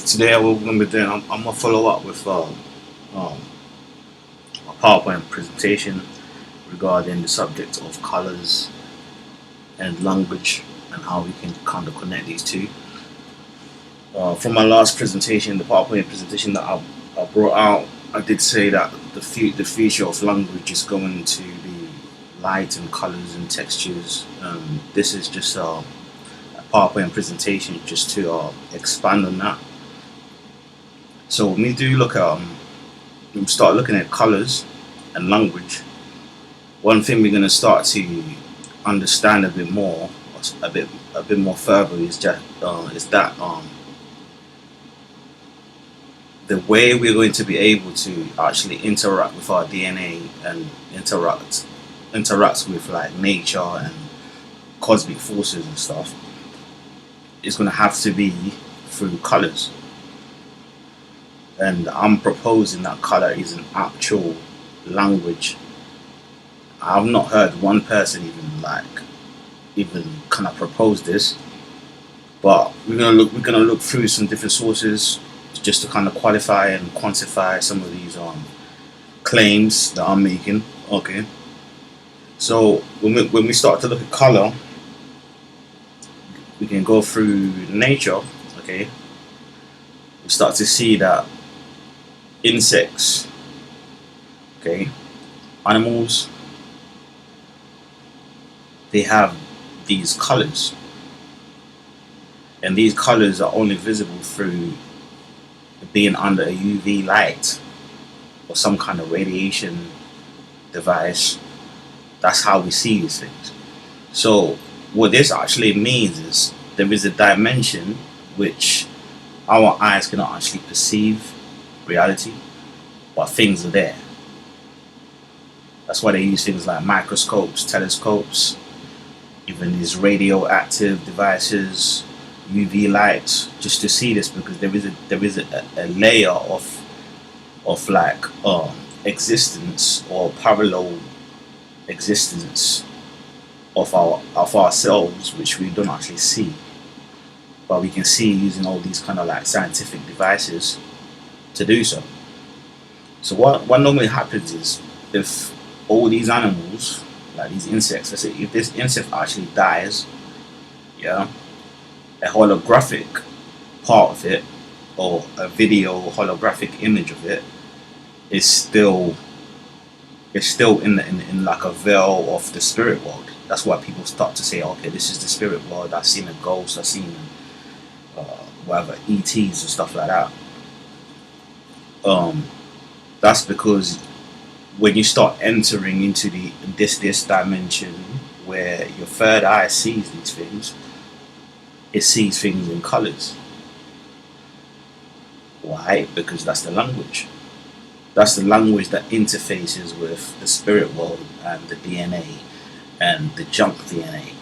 Today what we're going to be doing, I'm going to follow up with a PowerPoint presentation regarding the subject of colors and language and how we can kind of connect these two. From my last presentation, the PowerPoint presentation that I brought out, I did say that the feature of language is going to be light and colors and textures. This is just a PowerPoint presentation just to expand on that. So when we do look at we start looking at colors and language, one thing we're going to start to understand a bit more further is that the way we're going to be able to actually interact with our DNA and interact with like nature and cosmic forces and stuff is going to have to be through colors. And I'm proposing that color is an actual language. I've not heard one person even kind of propose this, but we're gonna look through some different sources just to kind of qualify and quantify some of these claims that I'm making. Okay, so when we start to look at color, we can go through nature. Okay, we start to see that insects, okay, animals, they have these colors, and these colors are only visible through being under a UV light or some kind of radiation device. That's how we see these things. So what this actually means is there is a dimension which our eyes cannot actually perceive reality, but things are there. That's why they use things like microscopes, telescopes, even these radioactive devices, UV lights, just to see this, because there is a layer of like existence or parallel existence of ourselves, which we don't actually see, but we can see using all these kind of like scientific devices to do so. So what normally happens is, if all these animals, like these insects, let's say if this insect actually dies, yeah, a holographic part of it, or a video holographic image of it, is still in like a veil of the spirit world. That's why people start to say, okay, this is the spirit world. I've seen a ghost, I've seen whatever, ETs and stuff like that. That's because when you start entering into this dimension where your third eye sees these things, it sees things in colors. Why? Because that's the language. That's the language that interfaces with the spirit world and the DNA and the junk DNA.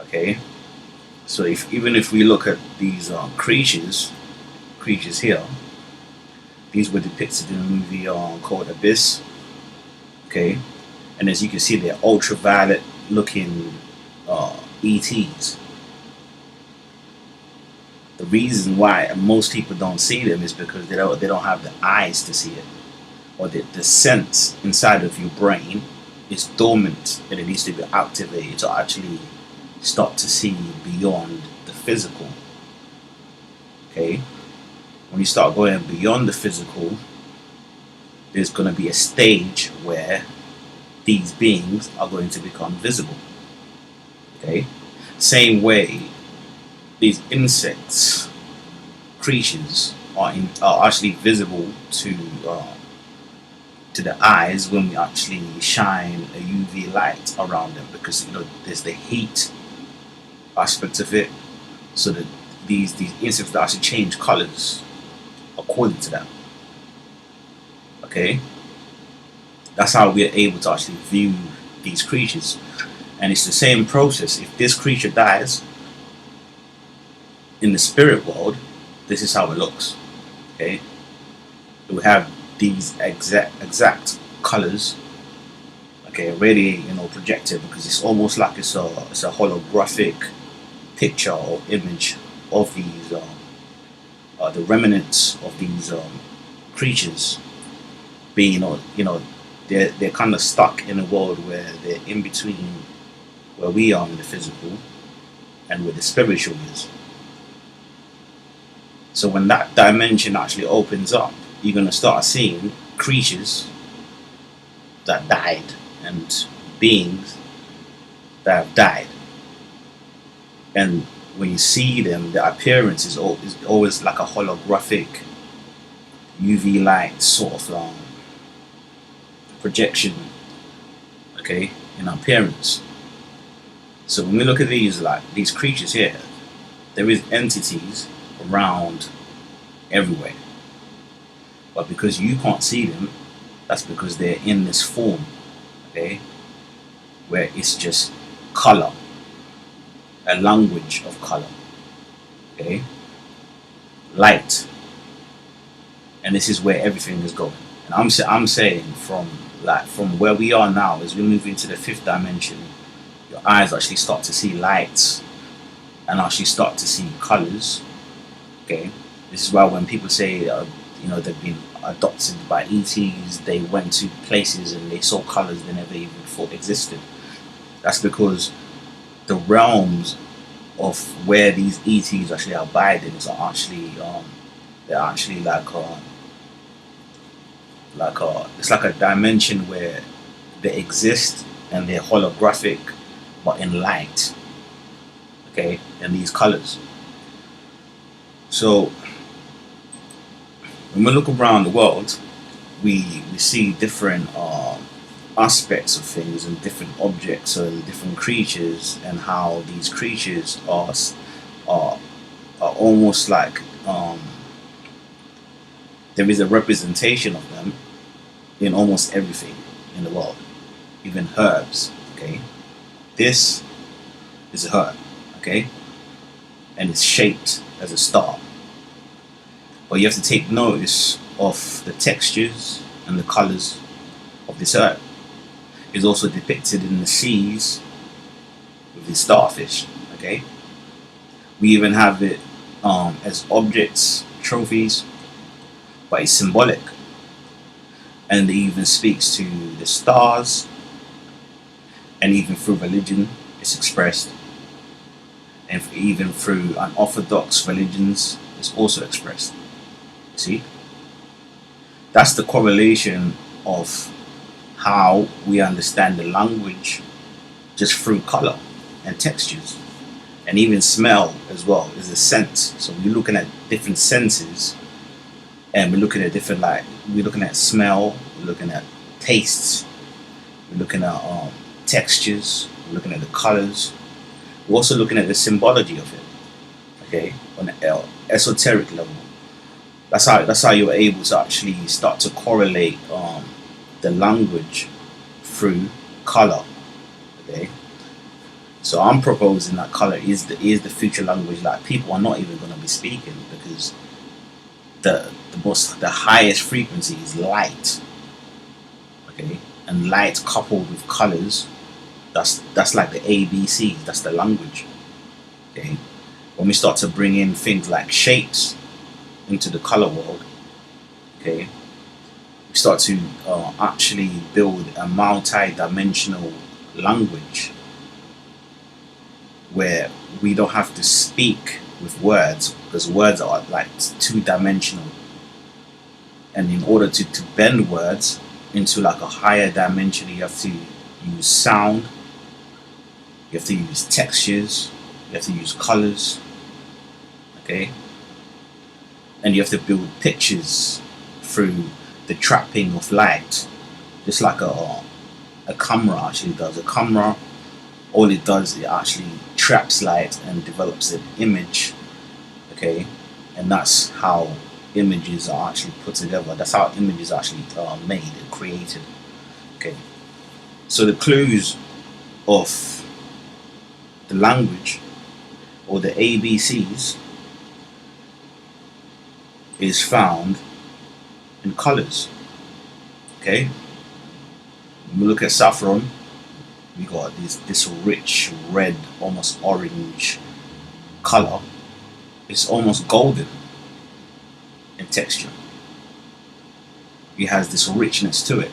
Okay, so even if we look at these creatures here, these were depicted in a movie called Abyss. Okay, and as you can see, they're ultraviolet looking ETs. The reason why most people don't see them is because they don't have the eyes to see it, or the sense inside of your brain is dormant and it needs to be activated to actually start to see beyond the physical. Okay, when you start going beyond the physical, there's going to be a stage where these beings are going to become visible. Okay, same way these insects, creatures are actually visible to the eyes when we actually shine a UV light around them, because there's the heat aspect of it, so that these insects actually change colors according to that. Okay, that's how we're able to actually view these creatures, and it's the same process. If this creature dies in the spirit world, this is how it looks. Okay, we have these exact colors, okay, radiating or projected, because it's almost like it's a holographic picture or image of these the remnants of these creatures being, they're kind of stuck in a world where they're in between where we are in the physical and where the spiritual is. So when that dimension actually opens up, you're going to start seeing creatures that died and beings that have died. And when you see them, the appearance is always like a holographic UV light sort of projection, okay, in appearance. So when we look at these creatures here, there is entities around everywhere, but because you can't see them, that's because they're in this form, okay, where it's just color, a language of color, okay, light, and this is where everything is going. And I'm saying from where we are now, as we move into the fifth dimension, your eyes actually start to see lights and actually start to see colors. Okay, this is why when people say they've been adopted by ETs, they went to places and they saw colors they never even thought existed. That's because the realms of where these ETs actually abide in is actually they're actually it's like a dimension where they exist and they're holographic but in light, okay, and these colors. So when we look around the world, we see different aspects of things and different objects and different creatures, and how these creatures are almost like there is a representation of them in almost everything in the world, even herbs. Okay, this is a herb, okay, and it's shaped as a star. But you have to take notice of the textures and the colors of this herb. It's also depicted in the seas with the starfish. Okay, we even have it as objects, trophies, but it's symbolic, and it even speaks to the stars, and even through religion it's expressed, and even through unorthodox religions it's also expressed. See, that's the correlation of how we understand the language, just through color and textures, and even smell as well is a sense. So we're looking at different senses, and we're looking at different, we're looking at smell, we're looking at tastes, we're looking at textures, we're looking at the colors, we're also looking at the symbology of it, okay, on an esoteric level. That's how you're able to actually start to correlate the language through color. Okay, so I'm proposing that color is the future language. Like, people are not even going to be speaking, because the highest frequency is light. Okay, and light coupled with colors, that's like the ABC. That's the language. Okay, when we start to bring in things like shapes into the color world, okay, we start to actually build a multi-dimensional language where we don't have to speak with words, because words are like two-dimensional, and in order to bend words into like a higher dimension, you have to use sound, you have to use textures, you have to use colors, okay, and you have to build pictures through the trapping of light, just like a camera actually does. A camera, all it does, it actually traps light and develops an image, okay, and that's how images are actually put together. That's how images are actually made and created. Okay, so the clues of the language, or the ABCs, is found in colors. Okay, when we look at saffron, we got this rich red, almost orange color. It's almost golden. texture. It has this richness to it.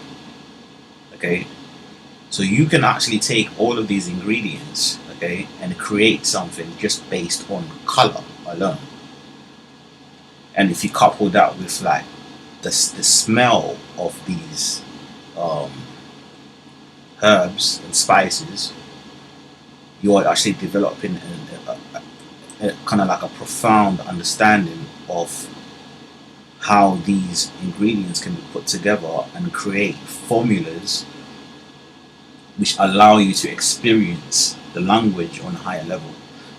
Okay, so you can actually take all of these ingredients, okay, and create something just based on color alone. And if you couple that with like the smell of these um, herbs and spices, you're actually developing a kind of like a profound understanding of how these ingredients can be put together and create formulas which allow you to experience the language on a higher level.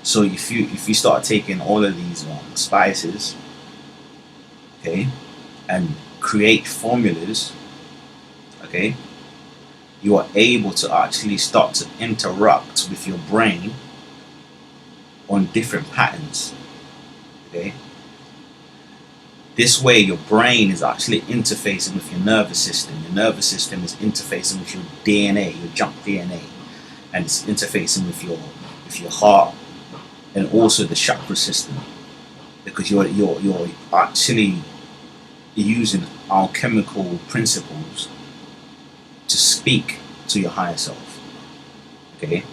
So if you start taking all of these spices, okay, and create formulas, okay, you are able to actually start to interact with your brain on different patterns. Okay, this way your brain is actually interfacing with your nervous system. Your nervous system is interfacing with your DNA, your junk DNA, and it's interfacing with your heart and also the chakra system, because you're actually using alchemical principles to speak to your higher self. Okay,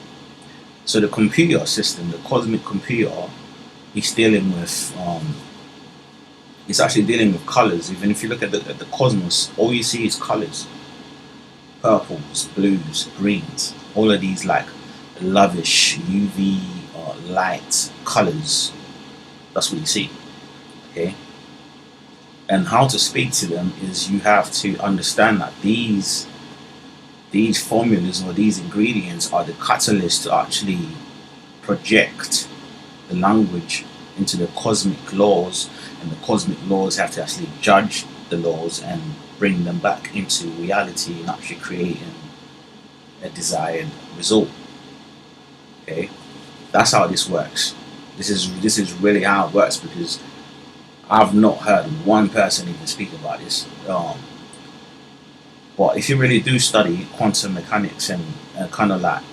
so the computer system, the cosmic computer, is dealing with it's actually dealing with colors. Even if you look at the cosmos, all you see is colors: purples, blues, greens. All of these like lavish UV light colors. That's what you see. Okay, and how to speak to them is you have to understand that these formulas or these ingredients are the catalyst to actually project the language into the cosmic laws, and the cosmic laws have to actually judge the laws and bring them back into reality and actually creating a desired result. Okay, that's how this works. This is really how it works, because I've not heard one person even speak about this. But if you really do study quantum mechanics and kind of like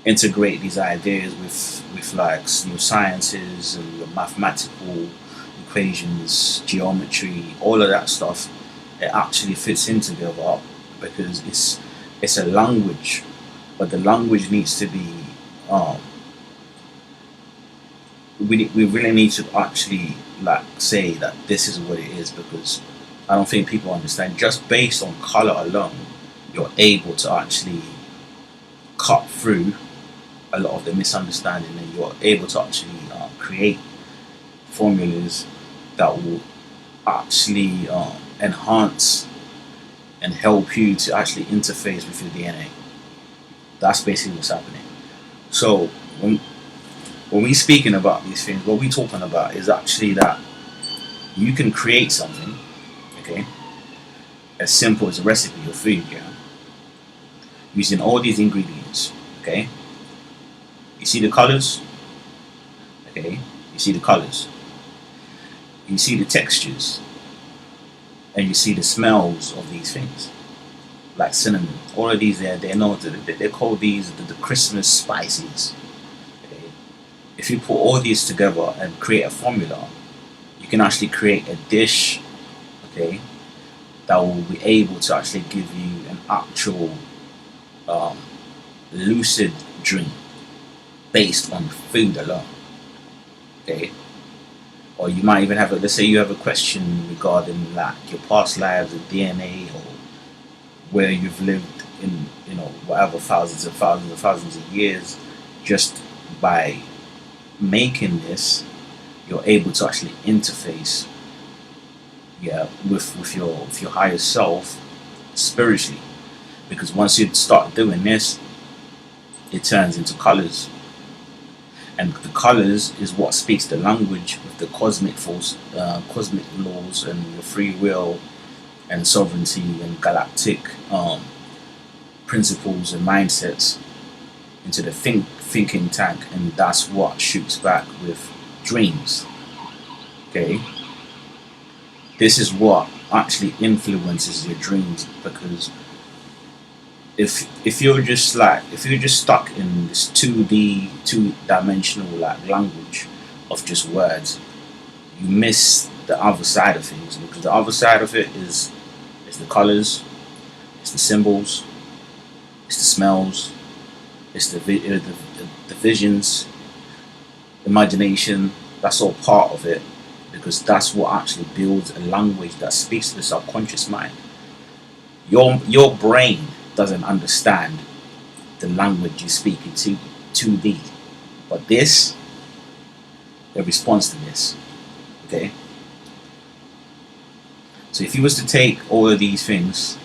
integrate these ideas with like your sciences and your mathematical equations, geometry, all of that stuff, it actually fits in together, because it's a language, but the language needs to be we really need to actually like say that this is what it is, because I don't think people understand. Just based on color alone, you're able to actually cut through a lot of the misunderstanding, and you're able to actually create formulas that will actually enhance and help you to actually interface with your DNA. That's basically what's happening. So when we're speaking about these things, what we're talking about is actually that you can create something, okay, as simple as a recipe of food, yeah, using all these ingredients, okay. You see the colors, okay. You see the colors. You see the textures, and you see the smells of these things, like cinnamon. All of these, they're called these the Christmas spices. Okay. If you put all these together and create a formula, you can actually create a dish, okay, that will be able to actually give you an actual lucid dream based on food alone. Okay. Or you might even have let's say you have a question regarding like your past lives and DNA, or where you've lived in, whatever, thousands and thousands and thousands of years. Just by making this, you're able to actually interface, yeah, with your higher self spiritually. Because once you start doing this, it turns into colors. And the colors is what speaks the language with the cosmic force, cosmic laws, and your free will and sovereignty and galactic principles and mindsets into the thinking tank, and that's what shoots back with dreams. Okay, this is what actually influences your dreams, because if you're just stuck in this 2D, two-dimensional like language of just words, you miss the other side of things, because the other side of it is the colors, it's the symbols, it's the smells, it's the visions, imagination. That's all part of it, because that's what actually builds a language that speaks to the subconscious mind. Your brain doesn't understand the language you speak into 2D, but this, it responds to this. Okay. So if you was to take all of these things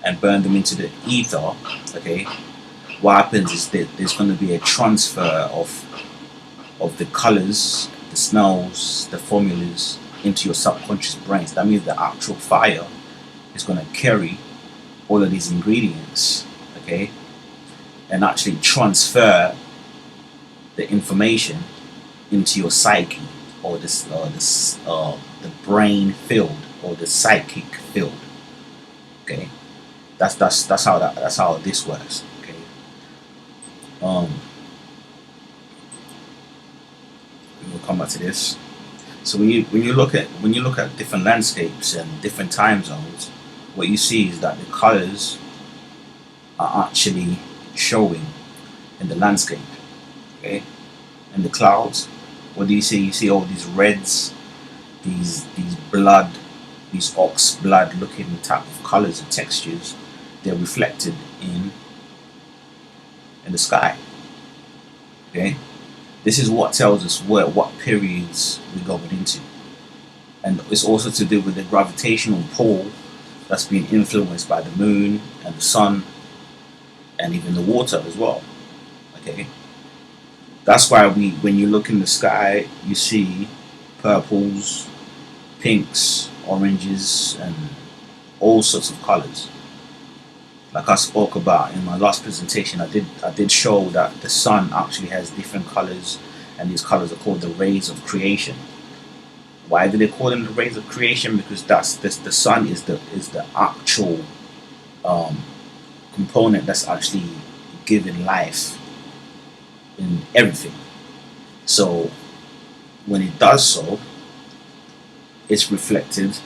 and burn them into the ether, okay, what happens is that there's going to be a transfer of the colors, the smells, the formulas into your subconscious brains. That means the actual fire is going to carry all of these ingredients, okay, and actually transfer the information into your psyche, or the brain field, or the psychic field. Okay, that's how this works. Okay, we'll come back to this. So when you look at different landscapes and different time zones, what you see is that the colors are actually showing in the landscape. Okay, and the clouds, what do you see? You see all these reds, these blood, these ox blood looking type of colors and textures. They're reflected in the sky. Okay, this is what tells us what periods we're going into, and it's also to do with the gravitational pull that's being influenced by the moon and the sun, and even the water as well. Okay, that's why when you look in the sky, you see purples, pinks, oranges, and all sorts of colors. Like I spoke about in my last presentation, I did show that the sun actually has different colors, and these colors are called the rays of creation. Why do they call them the rays of creation? Because the sun is the actual component that's actually giving life in everything. So when it does so, it's reflected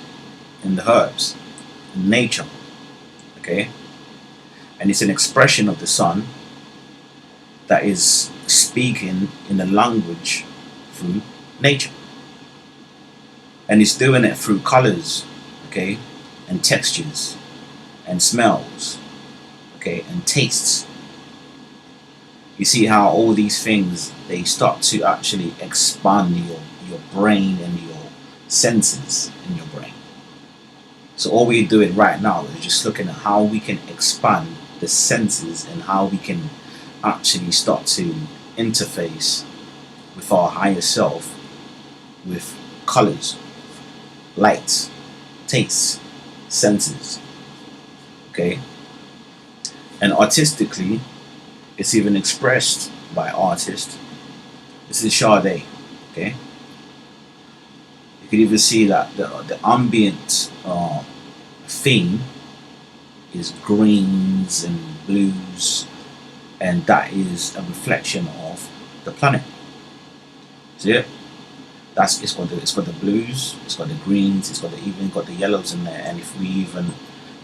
in the herbs, in nature. Okay, and it's an expression of the sun that is speaking in a language through nature, and it's doing it through colors, okay, and textures, and smells, okay, and tastes. You see how all these things, they start to actually expand your brain and your senses in your brain. So all we're doing right now is just looking at how we can expand the senses, and how we can actually start to interface with our higher self with colors, lights, tastes, senses. Okay, and artistically, it's even expressed by artists. This is Sade. Okay, you can even see that the ambient theme is greens and blues, and that is a reflection of the planet. See it? It's got the blues, it's got the greens, it's even got the yellows in there, and if we even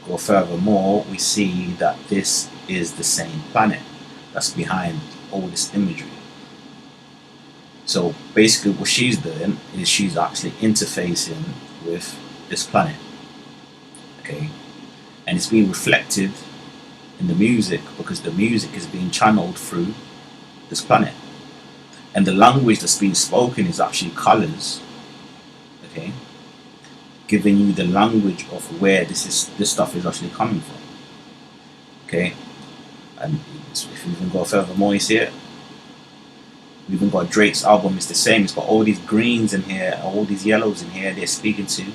go further more, we see that this is the same planet that's behind all this imagery. So basically what she's doing is she's actually interfacing with this planet. Okay, and it's being reflected in the music, because the music is being channeled through this planet, and the language that's being spoken is actually colors. Okay, giving you the language of where this stuff is actually coming from. Okay, and if you even go further more, you see it. We've even got Drake's album. It's the same. It's got all these greens in here, all these yellows in here. They're speaking to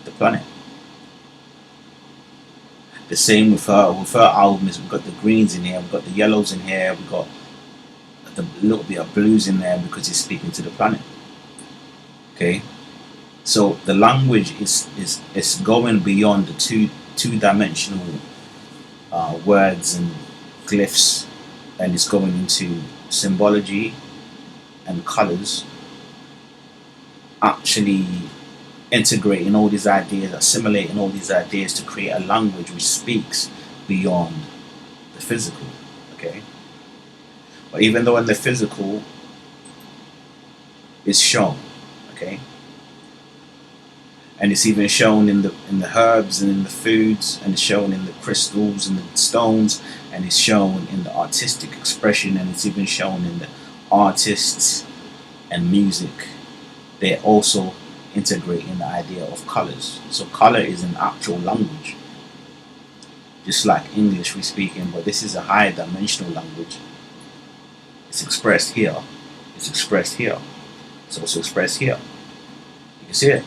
the planet. The same with her album. Is we've got the greens in here, we've got the yellows in here, we've got the little bit of blues in there, because it's speaking to the planet. Okay, so the language is going beyond the two-dimensional words and glyphs, and it's going into symbology and colors actually integrating all these ideas, assimilating all these ideas to create a language which speaks beyond the physical. Okay, but even though in the physical is shown, okay, and it's even shown in the herbs and in the foods, and it's shown in the crystals and the stones, and it's shown in the artistic expression, and it's even shown in the artists and music. They're also integrating the idea of colors. So color is an actual language, just like English we speak in, but this is a higher dimensional language. It's expressed here, it's expressed here, it's also expressed here. You can see it.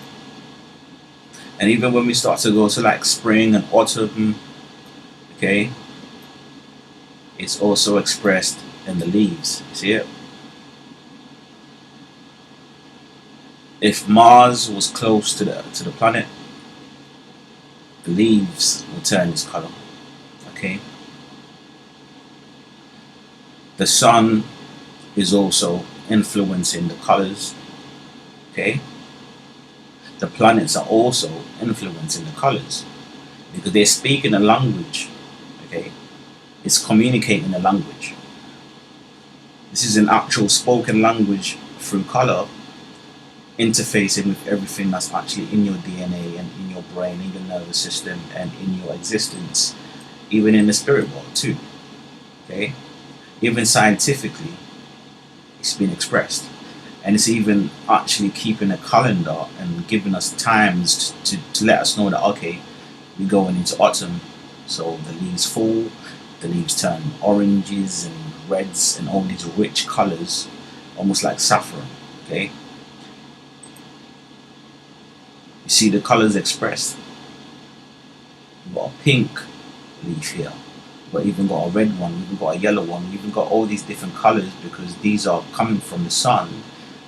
And even when we start to go to like spring and autumn, okay, it's also expressed in the leaves. You see it? If Mars was close to the planet, the leaves will turn its color. Okay. The sun is also influencing the colors. Okay. The planets are also influencing the colors because they're speaking a language. Okay. It's communicating a language. This is an actual spoken language through color, interfacing with everything that's actually in your DNA and in your brain, in your nervous system, and in your existence, even in the spirit world too. Okay, even scientifically, it's been expressed, and it's even actually keeping a calendar and giving us times to let us know that okay, we're going into autumn, so the leaves fall, the leaves turn oranges and reds and all these rich colors, almost like saffron. Okay. You see the colors expressed. We've got a pink leaf here. We've even got a red one. We've even got a yellow one. We've even got all these different colors because these are coming from the sun.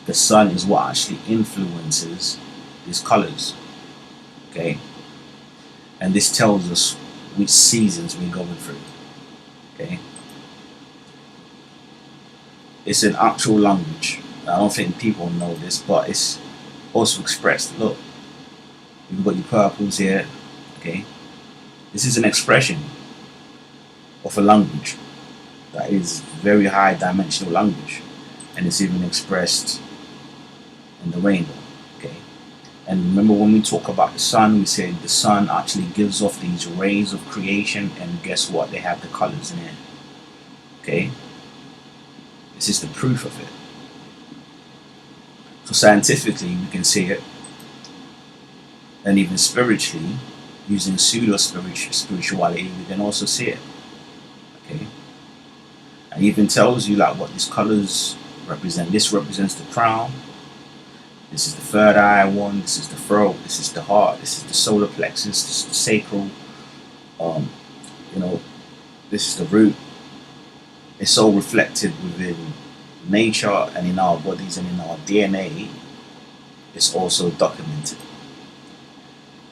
The sun is what actually influences these colors. Okay? And this tells us which seasons we're going through. Okay? It's an actual language. I don't think people know this, but it's also expressed. Look. You've got your purples here, okay? This is an expression of a language that is very high dimensional language, and it's even expressed in the rainbow, okay? And remember when we talk about the sun, we said the sun actually gives off these rays of creation, and guess what? They have the colors in it, okay? This is the proof of it. So scientifically, we can see it. And even spiritually, using spirituality, we can also see it. Okay? And it even tells you like what these colors represent. This represents the crown. This is the third eye one. This is the throat. This is the heart. This is the solar plexus. This is the sacral. This is the root. It's all reflected within nature and in our bodies and in our DNA. It's also documented.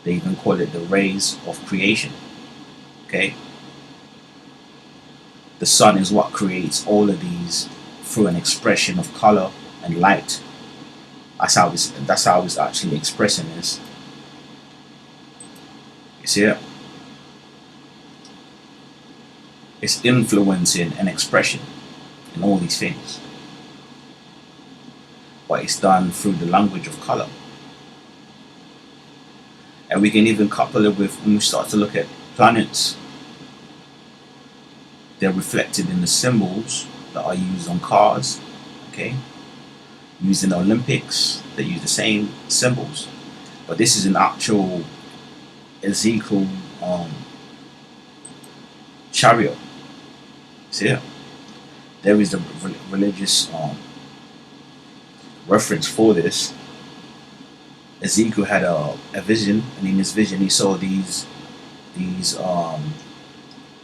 They even call it the rays of creation. Okay? The sun is what creates all of these through an expression of color and light. That's how it's actually expressing this. You see it? It's influencing an expression in all these things. But it's done through the language of color. And we can even couple it with when we start to look at planets. They're reflected in the symbols that are used on cars. Okay? Used in the Olympics, they use the same symbols. But this is an actual Ezekiel chariot. See it? There is the religious reference for this. Ezekiel had a vision, and in his vision he saw these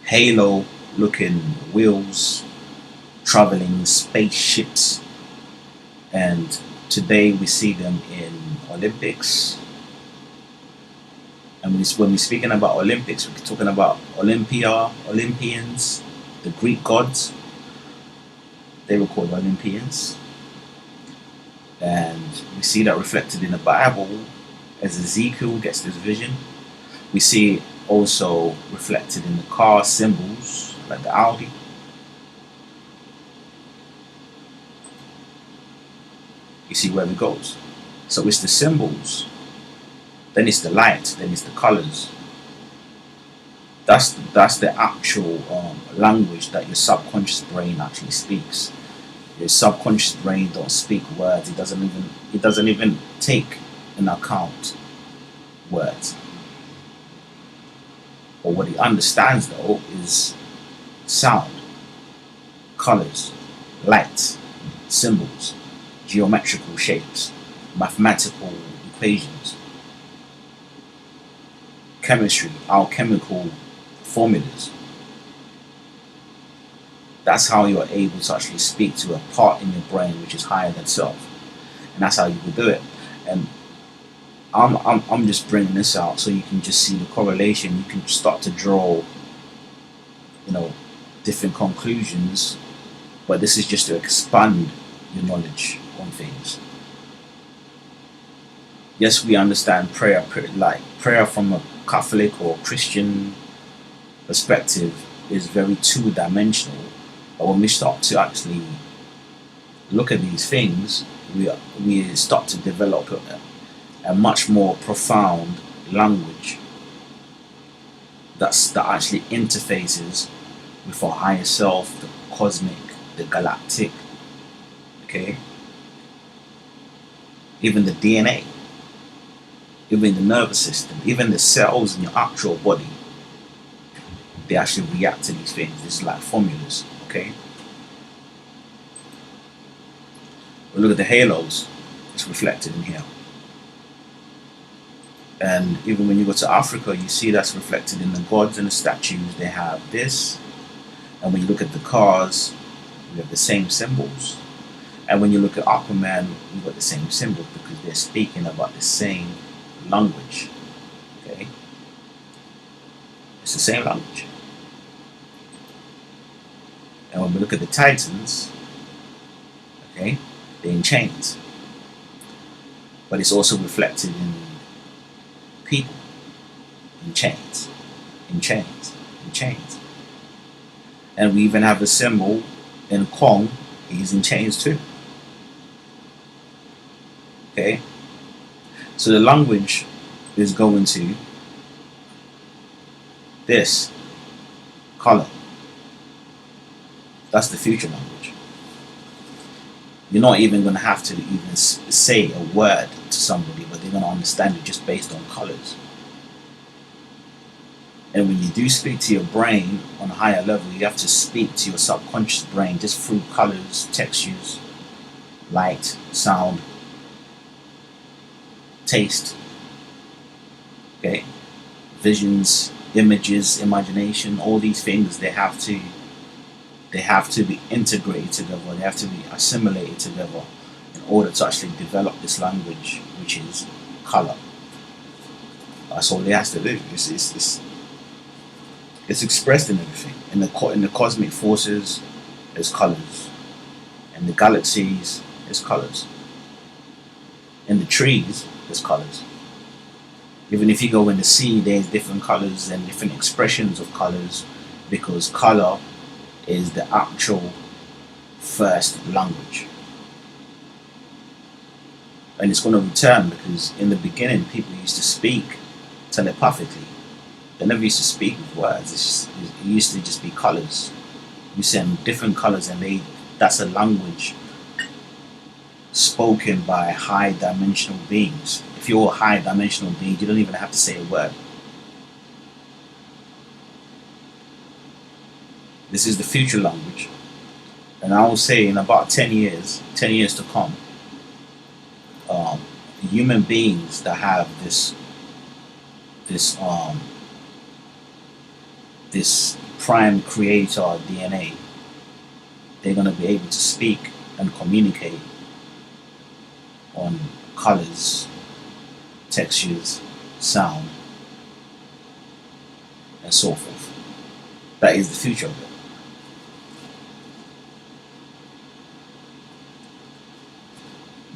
halo-looking wheels traveling spaceships, and today we see them in Olympics. And when we're speaking about Olympics, we're talking about Olympians, the Greek gods. They were called Olympians. And we see that reflected in the Bible as Ezekiel gets this vision. We see it also reflected in the car symbols like the Audi. You see where it goes. So it's the symbols, then it's the light, then it's the colors. That's the actual language that your subconscious brain actually speaks. Your subconscious brain don't speak words. It doesn't even take in account words. But what it understands though is sound, colors, light, symbols, geometrical shapes, mathematical equations, chemistry, alchemical formulas. That's how you're able to actually speak to a part in your brain which is higher than self, and that's how you will do it. And I'm just bringing this out so you can just see the correlation. You can start to draw, different conclusions. But this is just to expand your knowledge on things. Yes, we understand prayer, like prayer from a Catholic or Christian perspective is very two-dimensional. But when we start to actually look at these things, we start to develop a much more profound language that actually interfaces with our higher self, the cosmic, the galactic, okay? Even the DNA, even the nervous system, even the cells in your actual body, they actually react to these things. This is like formulas, okay? We look at the halos, it's reflected in here. And even when you go to Africa, you see that's reflected in the gods and the statues. They have this. And when you look at the cars, we have the same symbols. And when you look at Aquaman, you've got the same symbols because they're speaking about the same language. Okay? It's the same language. And when we look at the Titans, okay, they're in chains. But it's also reflected in people in chains, in chains, in chains. And we even have a symbol in Kong, he's in chains too. Okay? So the language is going to this color. That's the future language. You're not even going to have to even say a word to somebody, but they're going to understand it just based on colors. And when you do speak to your brain on a higher level, you have to speak to your subconscious brain just through colors, textures, light, sound, taste, okay, visions, images, imagination. All these things, they have to be integrated together. They have to be assimilated together in order to actually develop this language, which is color. That's all it has to do. It's expressed in everything. In the cosmic forces, there's colors. In the galaxies, there's colors. In the trees, there's colors. Even if you go in the sea, there's different colors and different expressions of colors, because color is the actual first language. And it's going to return because in the beginning, people used to speak telepathically. They never used to speak with words. It used to just be colors. You send different colors, and that's a language spoken by high dimensional beings. If you're a high dimensional being, you don't even have to say a word. This is the future language. And I will say in about 10 years to come, human beings that have this prime creator DNA, they're going to be able to speak and communicate on colors, textures, sound, and so forth. That is the future of it.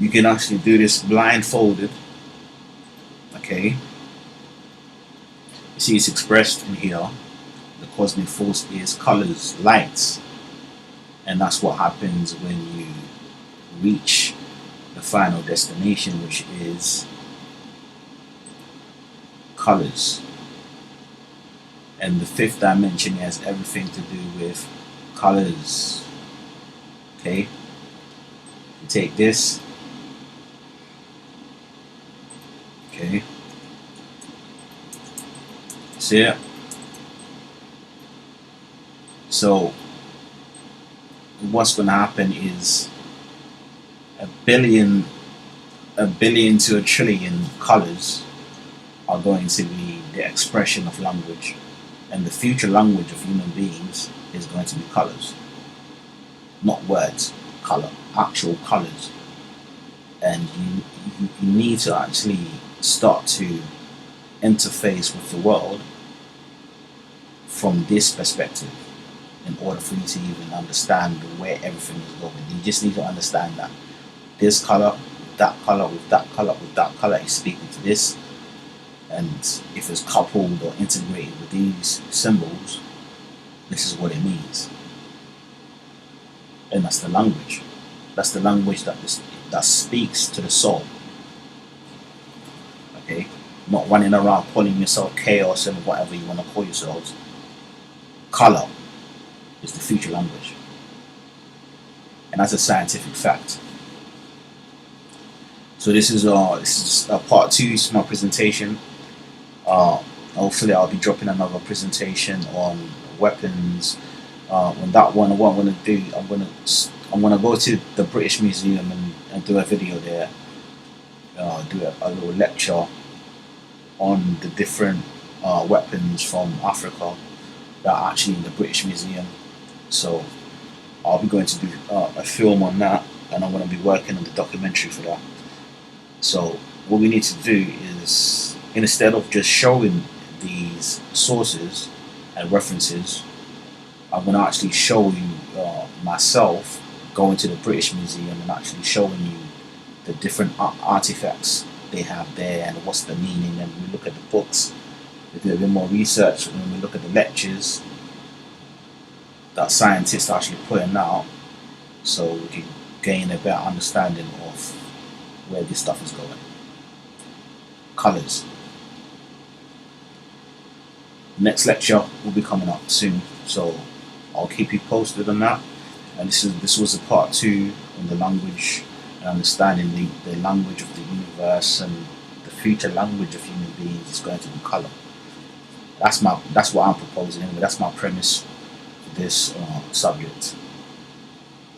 You can actually do this blindfolded. Okay, you see it's expressed in here. The cosmic force is colors, lights, and that's what happens when you reach the final destination, which is colors. And the fifth dimension has everything to do with colors. Okay, you take this. Okay, see it? So what's going to happen is a billion to a trillion colors are going to be the expression of language, and the future language of human beings is going to be colors, not words, color, actual colors. And you need to actually start to interface with the world from this perspective in order for you to even understand where everything is going. You just need to understand that this color, that color, with that color, with that color is speaking to this, and if it's coupled or integrated with these symbols, this is what it means. And that's the language. That's the language that speaks to the soul. Okay, not running around calling yourself chaos and whatever you want to call yourselves. Color is the future language, and that's a scientific fact. So this is part 2 to my presentation. Hopefully I'll be dropping another presentation on weapons. On that one, what I'm going to do, I'm gonna go to the British Museum and do a video there. Do a little lecture on the different weapons from Africa that are actually in the British Museum. So I'll be going to do a film on that, and I'm going to be working on the documentary for that. So what we need to do is, instead of just showing these sources and references, I'm going to actually show you myself going to the British Museum and actually showing you the different artifacts they have there and what's the meaning. And we look at the books, we do a bit more research, and we look at the lectures that scientists are actually putting out, so we can gain a better understanding of where this stuff is going. Colors. Next lecture will be coming up soon, so I'll keep you posted on that. And this was a part 2 on the language and understanding the language of the universe, and the future language of human beings is going to be color. That's what I'm proposing. Anyway, that's my premise for this subject.